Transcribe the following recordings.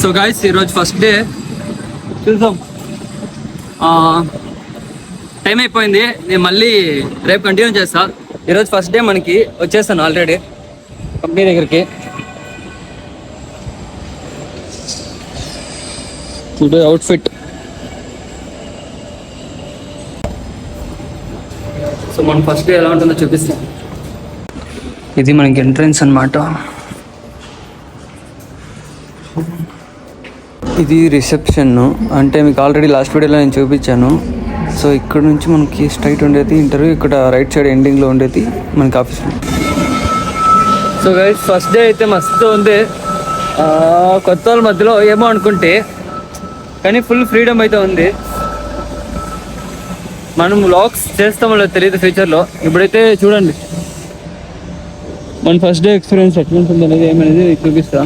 So guys ఈరోజు first day చూసాం, time అయిపోయింది. నేను మళ్ళీ రేపు కంటిన్యూ చేస్తా. ఈరోజు ఫస్ట్ డే మనకి వచ్చేస్తాను ఆల్రెడీ కంపెనీ దగ్గరికి. Today outfit. సో మనం ఫస్ట్ డే ఎలా ఉంటుందో చూపిస్తాం. ఇది మనకి ఎంట్రన్స్ అన్నమాట. ఇది రిసెప్షన్, అంటే మీకు ఆల్రెడీ లాస్ట్ వీడియోలో నేను చూపించాను. సో ఇక్కడ నుంచి మనకి స్ట్రైట్ ఉండేది ఇంటర్వ్యూ, ఇక్కడ రైట్ సైడ్ ఎండింగ్లో ఉండేది మనకి office. So guys first day అయితే మస్తు ఉంది. కొత్త వాళ్ళ మధ్యలో ఏమో అనుకుంటే కానీ ఫుల్ ఫ్రీడమ్ అయితే ఉంది. మనం వ్లాగ్స్ చేస్తామో లేదో తెలియదు ఫ్యూచర్లో. ఇప్పుడైతే చూడండి మన ఫస్ట్ డే ఎక్స్పీరియన్స్ ఎట్లా ఉంటుంది అనేది ఏమనేది చూపిస్తా.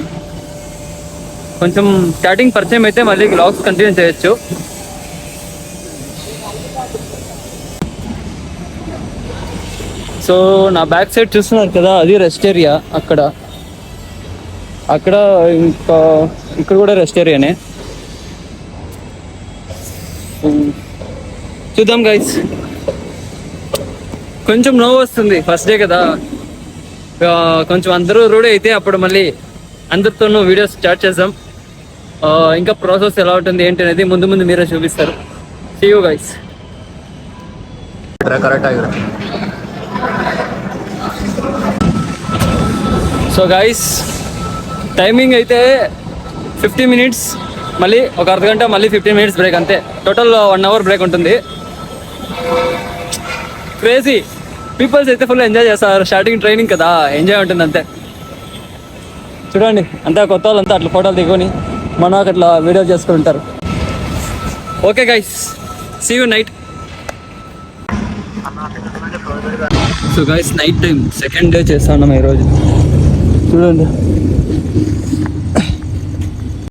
కొంచెం స్టార్టింగ్ పరిచయం అయితే మళ్ళీ వ్లాగ్స్ కంటిన్యూ చేయొచ్చు. సో నా బ్యాక్ సైడ్ చూస్తున్నారు కదా, అది రెస్ట్ ఏరియా. అక్కడ ఇంకా ఇక్కడ కూడా రెస్ట్ ఏరియానే. చూద్దాం గైస్. కొంచెం నవ్వు వస్తుంది, ఫస్ట్ డే కదా. కొంచెం అందరూ రూఢి అయితే అప్పుడు మళ్ళీ అందరితోనూ వీడియోస్ స్టార్ట్ చేద్దాం. ఇంకా ప్రాసెస్ ఎలా ఉంటుంది ఏంటి అనేది ముందు ముందు మీరే చూపిస్తారు. See you guys. కరెక్ట్ ఆగి. సో గైస్ టైమింగ్ అయితే 50 minutes, మళ్ళీ ఒక అర్ధగంట, మళ్ళీ 15 minutes బ్రేక్, అంతే. టోటల్ 1 hour బ్రేక్ ఉంటుంది. క్రేజీ పీపుల్స్ అయితే ఫుల్ ఎంజాయ్ చేస్తారు. స్టార్టింగ్ ట్రైనింగ్ కదా, ఎంజాయ్ ఉంటుంది అంతే. చూడండి అంతా కొత్త వాళ్ళంతా అట్లా ఫోటోలు దిగుని మనకు అట్లా వీడియో చేసుకుని ఉంటారు. Okay guys, see you night. So guys night time second day చేస్తున్నాం ఈరోజు. చూడండి